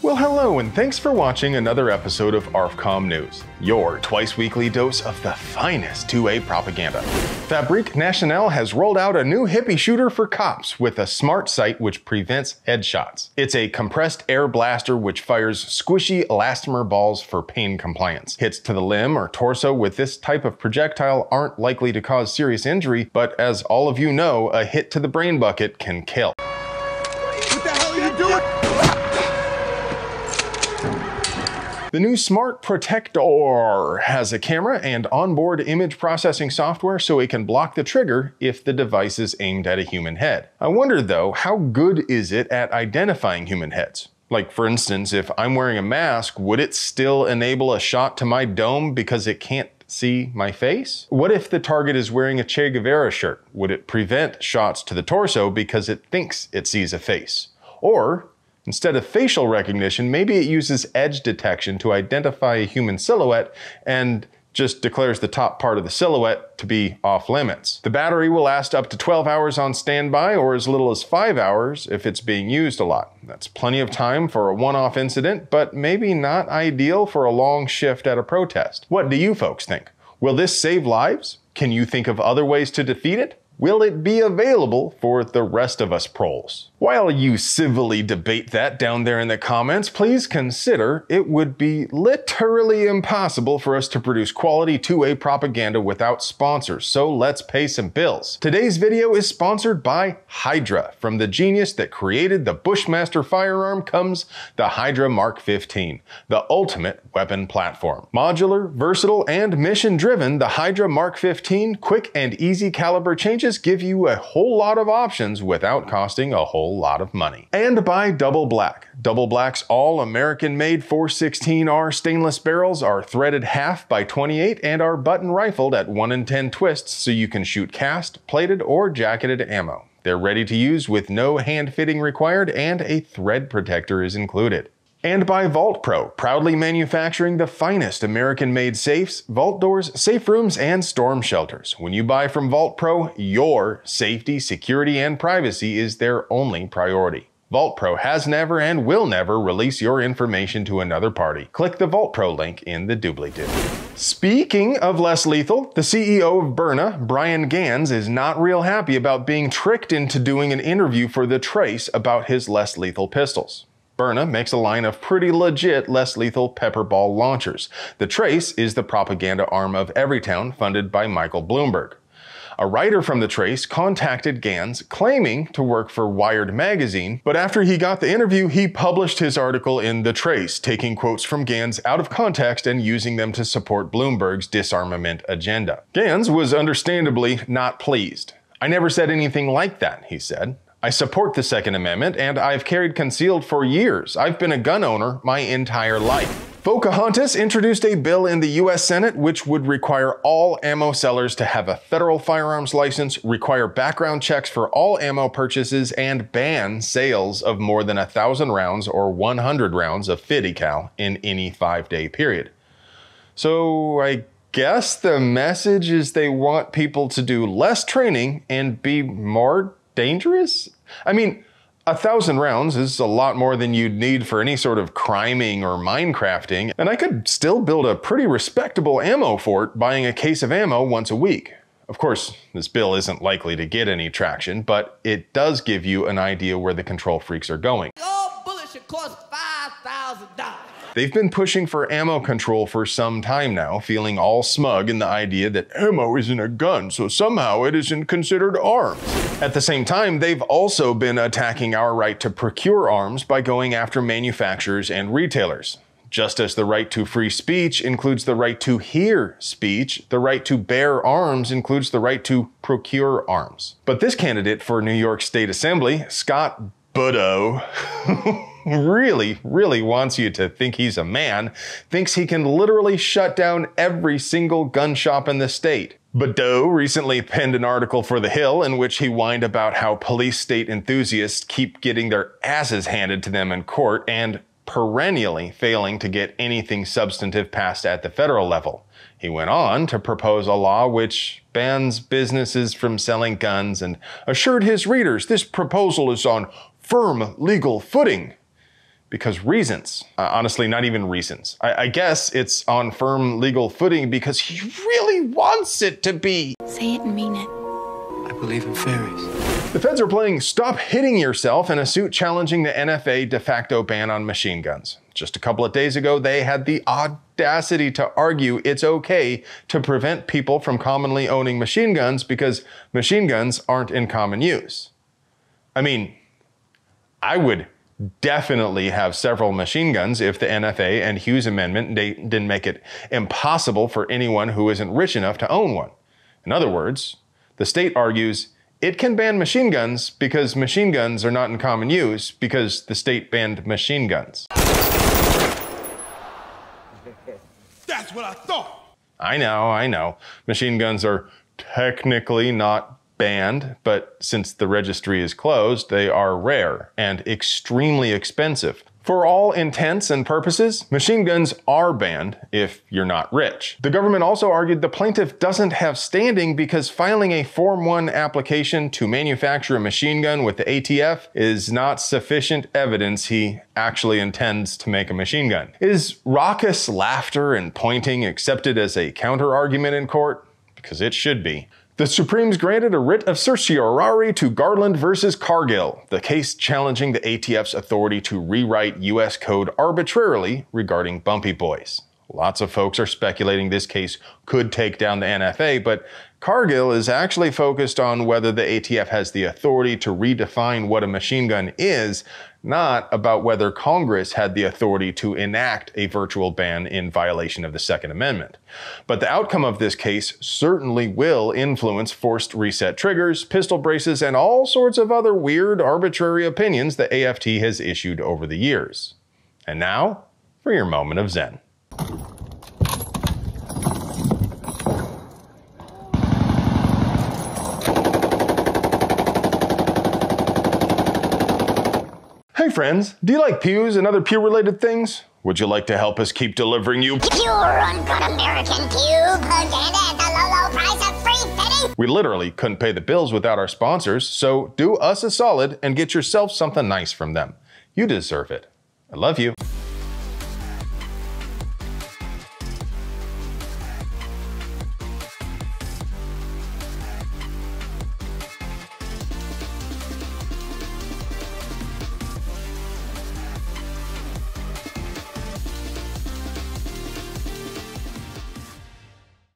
Well, hello, and thanks for watching another episode of ARFCOM News, your twice-weekly dose of the finest 2A propaganda. Fabrique Nationale has rolled out a new hippie shooter for cops with a smart sight which prevents headshots. It's a compressed air blaster which fires squishy elastomer balls for pain compliance. Hits to the limb or torso with this type of projectile aren't likely to cause serious injury, but as all of you know, a hit to the brain bucket can kill. What the hell are you doing? The new Smart Protector has a camera and onboard image processing software so it can block the trigger if the device is aimed at a human head. I wonder though, how good is it at identifying human heads? Like for instance, if I'm wearing a mask, would it still enable a shot to my dome because it can't see my face? What if the target is wearing a Che Guevara shirt? Would it prevent shots to the torso because it thinks it sees a face? Or instead of facial recognition, maybe it uses edge detection to identify a human silhouette and just declares the top part of the silhouette to be off limits. The battery will last up to 12 hours on standby or as little as 5 hours if it's being used a lot. That's plenty of time for a one-off incident, but maybe not ideal for a long shift at a protest. What do you folks think? Will this save lives? Can you think of other ways to defeat it? Will it be available for the rest of us proles? While you civilly debate that down there in the comments, please consider it would be literally impossible for us to produce quality 2A propaganda without sponsors, so let's pay some bills. Today's video is sponsored by Hydra. From the genius that created the Bushmaster firearm comes the Hydra Mark 15, the ultimate weapon platform. Modular, versatile, and mission-driven, the Hydra Mark 15 quick and easy caliber changes give you a whole lot of options without costing a whole lot of money. And by Double Black. Double Black's all American-made 416R stainless barrels are threaded half by 28 and are button rifled at 1 in 10 twists so you can shoot cast, plated, or jacketed ammo. They're ready to use with no hand fitting required and a thread protector is included. And by Vault Pro, proudly manufacturing the finest American-made safes, vault doors, safe rooms, and storm shelters. When you buy from Vault Pro, your safety, security, and privacy is their only priority. Vault Pro has never and will never release your information to another party. Click the Vault Pro link in the doobly-doo. Speaking of less lethal, the CEO of Burna, Brian Gans, is not real happy about being tricked into doing an interview for The Trace about his less lethal pistols. Burna makes a line of pretty legit less lethal pepper ball launchers. The Trace is the propaganda arm of Everytown funded by Michael Bloomberg. A writer from The Trace contacted Gans claiming to work for Wired magazine, but after he got the interview, he published his article in The Trace, taking quotes from Gans out of context and using them to support Bloomberg's disarmament agenda. Gans was understandably not pleased. "I never said anything like that," he said. "I support the Second Amendment, and I've carried concealed for years. I've been a gun owner my entire life." Pocahontas introduced a bill in the U.S. Senate which would require all ammo sellers to have a federal firearms license, require background checks for all ammo purchases, and ban sales of more than 1,000 rounds or 100 rounds of 50 cal in any 5-day period. So I guess the message is they want people to do less training and be more dangerous? I mean, 1,000 rounds is a lot more than you'd need for any sort of criming or minecrafting, and I could still build a pretty respectable ammo fort buying a case of ammo once a week. Of course, this bill isn't likely to get any traction, but it does give you an idea where the control freaks are going. All bullets should cost $5,000. They've been pushing for ammo control for some time now, feeling all smug in the idea that ammo isn't a gun, so somehow it isn't considered arms. At the same time, they've also been attacking our right to procure arms by going after manufacturers and retailers. Just as the right to free speech includes the right to hear speech, the right to bear arms includes the right to procure arms. But this candidate for New York State Assembly, Scott Buddo, really wants you to think he's a man, thinks he can literally shut down every single gun shop in the state. Buddo recently penned an article for The Hill in which he whined about how police state enthusiasts keep getting their asses handed to them in court and perennially failing to get anything substantive passed at the federal level. He went on to propose a law which bans businesses from selling guns and assured his readers this proposal is on firm legal footing. Because reasons. Honestly, not even reasons. I guess it's on firm legal footing because he really wants it to be. Say it and mean it. I believe in fairies. The feds are playing Stop Hitting Yourself in a suit challenging the NFA de facto ban on machine guns. Just a couple of days ago, they had the audacity to argue it's okay to prevent people from commonly owning machine guns because machine guns aren't in common use. I mean, I would definitely have several machine guns if the NFA and Hughes Amendment didn't make it impossible for anyone who isn't rich enough to own one. In other words, the state argues it can ban machine guns because machine guns are not in common use because the state banned machine guns. That's what I thought. I know. Machine guns are technically not banned, but since the registry is closed, they are rare and extremely expensive. For all intents and purposes, machine guns are banned if you're not rich. The government also argued the plaintiff doesn't have standing because filing a Form 1 application to manufacture a machine gun with the ATF is not sufficient evidence he actually intends to make a machine gun. Is raucous laughter and pointing accepted as a counter-argument in court? Because it should be. The Supremes granted a writ of certiorari to Garland versus Cargill, the case challenging the ATF's authority to rewrite U.S. code arbitrarily regarding bumpy boys. Lots of folks are speculating this case could take down the NFA, but Cargill is actually focused on whether the ATF has the authority to redefine what a machine gun is, not about whether Congress had the authority to enact a virtual ban in violation of the Second Amendment. But the outcome of this case certainly will influence forced reset triggers, pistol braces, and all sorts of other weird, arbitrary opinions the AFT has issued over the years. And now, for your moment of Zen. Hey friends, do you like pews and other pew-related things? Would you like to help us keep delivering you pure uncut American pew propaganda at the low, low price of free fitting? We literally couldn't pay the bills without our sponsors, so do us a solid and get yourself something nice from them. You deserve it. I love you.